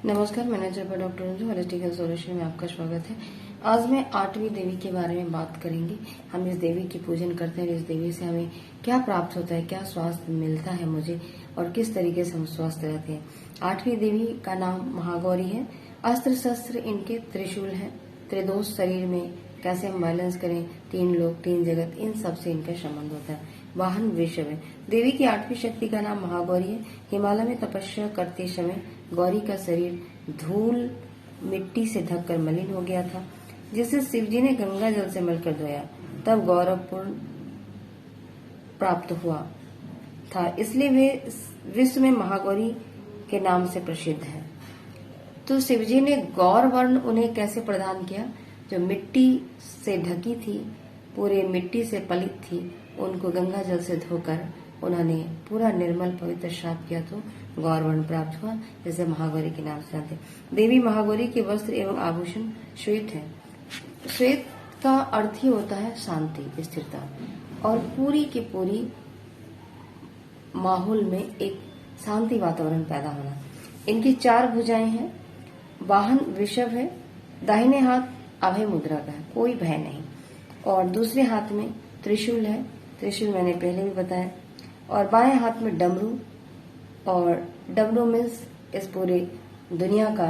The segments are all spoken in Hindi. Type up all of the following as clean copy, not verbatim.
नमस्कार, मैनेजर पर doctor Ranju holistic health solution में आपका स्वागत है। आज मैं 8वीं देवी के बारे में बात करेंगे। हम इस देवी की पूजन करते हैं। इस देवी से हमें क्या प्राप्त होता है, क्या स्वास्थ्य मिलता है मुझे और किस तरीके से हम स्वस्थ रहते हैं। 8वीं देवी का नाम महागौरी है। अस्त्र शस्त्र इनके त्रिशूल है। त्रिदोष शरीर में कैसे हम बैलेंस करें, 3 लोक 3 जगत, इन सब से इनका संबंध होता है। वाहन वृषभ है। देवी की 8वीं शक्ति का नाम महागौरी है। हिमालय में तपस्या करते समय गौरी का शरीर धूल मिट्टी से ढककर मलिन हो गया था, जिसे शिवजी ने गंगा जल से मलकर धोया, तब गौरवपूर्ण प्राप्त हुआ था। इसलिए वे विश्व में महागौरी के नाम से प्रसिद्ध है। तो शिवजी ने गौर वर्ण उन्हें कैसे प्रदान किया? जो मिट्टी से ढकी थी, पूरे मिट्टी से पलित थी, उनको गंगा जल से धोकर उन्होंने पूरा निर्मल पवित्र साफ किया तो गौर वर्ण प्राप्त हुआ, जैसे महागौरी के नाम से जानते। देवी महागौरी के वस्त्र एवं आभूषण श्वेत है। श्वेत का अर्थ ही होता है शांति, स्थिरता और पूरी की पूरी माहौल में एक शांति वातावरण पैदा होना। इनकी 4 भुजाएं हैं। वाहन वृषभ है। दाहिने हाथ अभय मुद्रा का है, कोई भय नहीं, और दूसरे हाथ में त्रिशूल है। त्रिशूल मैंने पहले भी बताया। और बाएं हाथ में डमरू, और डमरू मीन्स इस पूरी दुनिया का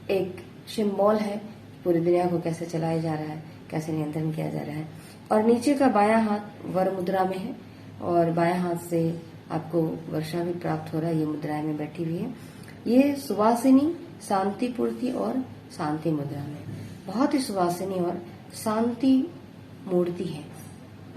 एक सिंबल है। पूरी दुनिया को कैसे चलाया जा रहा है, कैसे नियंत्रण किया जा रहा है। और नीचे का बायां हाथ वर मुद्रा में है, और बायां हाथ से आपको वर्षा भी प्राप्त हो रहा है। ये मुद्राएं में बैठी हुई है। ये सुवासिनी, शांति पूर्ति और शांति मुद्रा में, बहुत ही सुवासिनी और शांति मूर्ति है,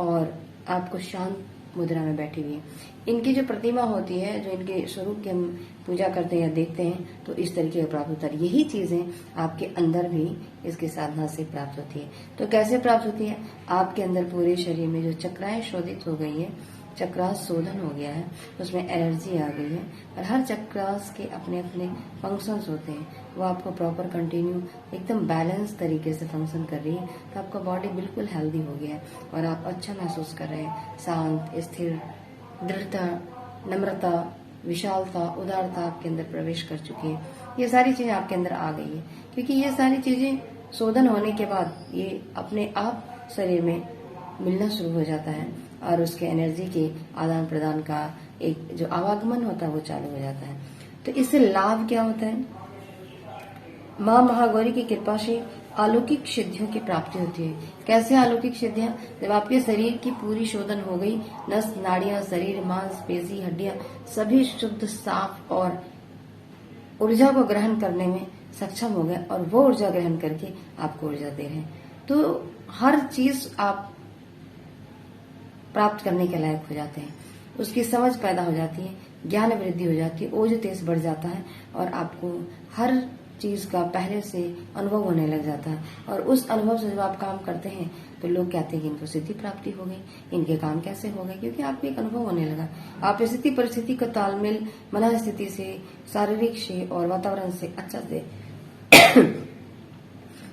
और आपको शांत मुद्रा में बैठी हुई है। इनकी जो प्रतिमा होती है, जो इनके स्वरूप की हम पूजा करते हैं या देखते हैं, तो इस तरीके का प्राप्त होता है। यही चीजें आपके अंदर भी इसकी साधना से प्राप्त होती है। तो कैसे प्राप्त होती है? आपके अंदर पूरे शरीर में जो चक्राएं शोधित हो गई है, चक्रास शोधन हो गया है, उसमें एनर्जी आ गई है, और हर चक्रास के अपने अपने फंक्शंस होते हैं। वो आपको प्रॉपर कंटिन्यू एकदम बैलेंस तरीके से फंक्शन कर रही है, तो आपका बॉडी बिल्कुल हेल्दी हो गया है और आप अच्छा महसूस कर रहे हैं। शांत, स्थिर, दृढ़ता, नम्रता, विशालता, उदारता आपके अंदर प्रवेश कर चुकी है। ये सारी चीजें आपके अंदर आ गई है, क्योंकि ये सारी चीजें शोधन होने के बाद ये अपने आप शरीर में मिलना शुरू हो जाता है, और उसके एनर्जी के आदान प्रदान का एक जो आवागमन होता है वो चालू हो जाता है। तो इससे लाभ क्या होता है? माँ महागौरी की कृपा से अलौकिक सिद्धियों की प्राप्ति होती है। कैसे अलौकिक सिद्धियां? जब आपके शरीर की पूरी शोधन हो गई, नस नाड़ियां, शरीर, मांस पेशी, हड्डियां सभी शुद्ध, साफ और ऊर्जा को ग्रहण करने में सक्षम हो गए, और वो ऊर्जा ग्रहण करके आपको ऊर्जा दे रहे हैं। तो हर चीज आप प्राप्त करने के लायक हो जाते हैं। उसकी समझ पैदा हो जाती है, ज्ञान वृद्धि हो जाती है, ओज तेज बढ़ जाता है, और आपको हर चीज का पहले से अनुभव होने लग जाता है। और उस अनुभव से जब आप काम करते हैं तो लोग कहते हैं कि इनको सिद्धि प्राप्ति हो गई, इनके काम कैसे हो गए, क्योंकि आपको एक अनुभव होने लगा। आप स्थिति परिस्थिति का तालमेल मन स्थिति से, शारीरिक से और वातावरण से अच्छा से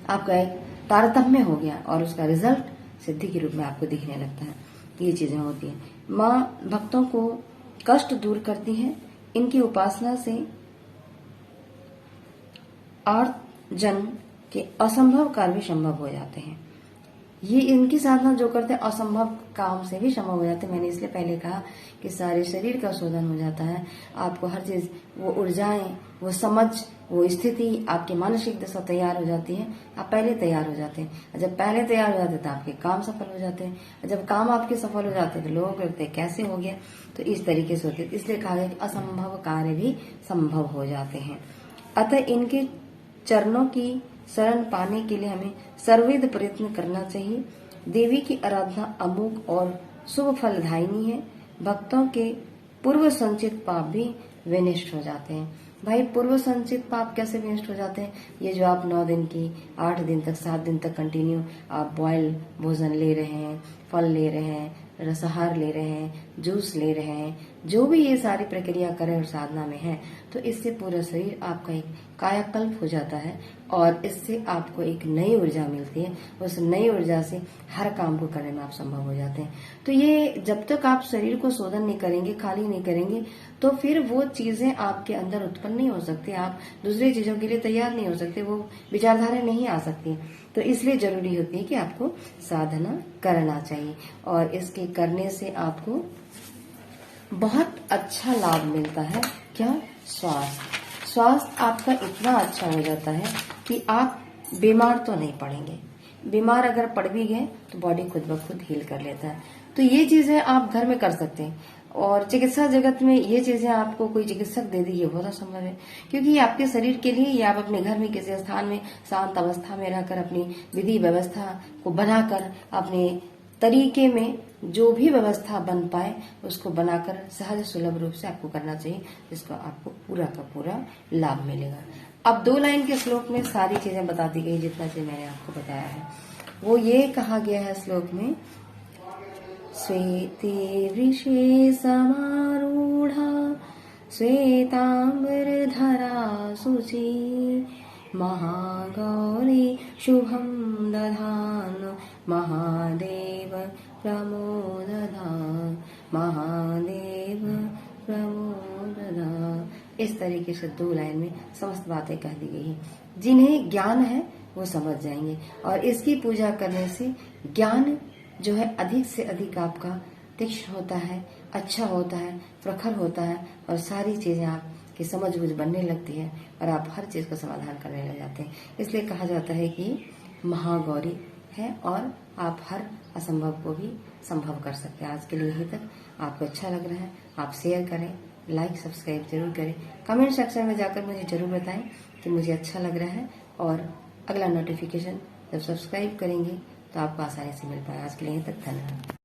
आपका एक तारतम्य हो गया, और उसका रिजल्ट सिद्धि के रूप में आपको दिखने लगता है। ये चीजें होती हैं। माँ भक्तों को कष्ट दूर करती हैं। इनकी उपासना से आर्त जन के असंभव कार्य भी संभव हो जाते हैं। ये इनकी साधना जो करते हैं, असंभव काम से भी संभव हो जाते हैं। मैंने इसलिए पहले कहा कि सारे शरीर का शोधन हो जाता है। आपको हर चीज, वो ऊर्जाएं, वो समझ, वो स्थिति, आपकी मानसिक दशा तैयार हो जाती है। आप पहले तैयार हो जाते हैं। जब पहले तैयार हो जाते हैं तो आपके काम सफल हो जाते हैं। जब काम आपके सफल हो जाते हैं तो लोगों को लगता है कैसे हो गया। तो इस तरीके से होते हैं। इसलिए कहा गया कि असंभव कार्य भी संभव हो जाते हैं। अतः इनके चरणों की शरण पाने के लिए हमें सर्वविध प्रयत्न करना चाहिए। देवी की आराधना अमोघ और शुभ फलदायिनी है। भक्तों के पूर्व संचित पाप भी विनष्ट हो जाते हैं। भाई, पूर्व संचित पाप कैसे विनष्ट हो जाते हैं? ये जो आप 9 दिन की, 8 दिन तक, 7 दिन तक कंटिन्यू आप बॉयल भोजन ले रहे हैं, फल ले रहे हैं, रसाहार ले रहे हैं, जूस ले रहे हैं, जो भी ये सारी प्रक्रिया करें और साधना में है, तो इससे पूरा शरीर आपका एक कायाकल्प हो जाता है और इससे आपको एक नई ऊर्जा मिलती है। उस नई ऊर्जा से हर काम को करने में आप संभव हो जाते हैं। तो ये जब तक आप शरीर को शोधन नहीं करेंगे, खाली नहीं करेंगे, तो फिर वो चीजें आपके अंदर उत्पन्न नहीं हो सकती, आप दूसरी चीजों के लिए तैयार नहीं हो सकते, वो विचारधारा नहीं आ सकती। तो इसलिए जरूरी होती है कि आपको साधना करना चाहिए और इसके करने से आपको बहुत अच्छा लाभ मिलता है। क्या? स्वास्थ्य आपका इतना अच्छा हो जाता है कि आप बीमार तो नहीं पड़ेंगे। बीमार अगर पड़ भी गए तो बॉडी खुद ब खुद हील कर लेता है। तो ये चीजें आप घर में कर सकते हैं और चिकित्सा जगत में ये चीजें आपको कोई चिकित्सक दे दी, ये बहुत असंभव है, क्योंकि ये आपके शरीर के लिए, या आप अपने घर में किसी स्थान में शांत अवस्था में रहकर अपनी विधि व्यवस्था को बनाकर अपने तरीके में जो भी व्यवस्था बन पाए उसको बनाकर सहज सुलभ रूप से आपको करना चाहिए, जिसको आपको पूरा का पूरा लाभ मिलेगा। अब 2 लाइन के श्लोक में सारी चीजें बता दी गई, जितना चीज मैंने आपको बताया है। वो ये कहा गया है श्लोक में, श्वेते वृषे समारूढ़ा श्वेतांबरधरा शुचि महागौरी शुभम दधान महादेव प्रमोदधा महादेव प्रमोदधा। इस तरीके से 2 लाइन में समस्त बातें कह दी गई हैं। जिन्हें ज्ञान है वो समझ जाएंगे और इसकी पूजा करने से ज्ञान जो है अधिक से अधिक आपका तीक्ष्ण होता है, अच्छा होता है, प्रखर होता है और सारी चीजें आपकी समझ बूझ बनने लगती है और आप हर चीज का समाधान करने लग जाते हैं। इसलिए कहा जाता है कि महागौरी है और आप हर असंभव को भी संभव कर सकते हैं। आज के लिए यही तक। आपको अच्छा लग रहा है, आप शेयर करें, लाइक सब्सक्राइब जरूर करें, कमेंट सेक्शन में जाकर मुझे जरूर बताएं कि मुझे अच्छा लग रहा है और अगला नोटिफिकेशन जब सब्सक्राइब करेंगे तो आपको आसानी से मिल पाए। आज के लिए यहीं तक, धन्यवाद।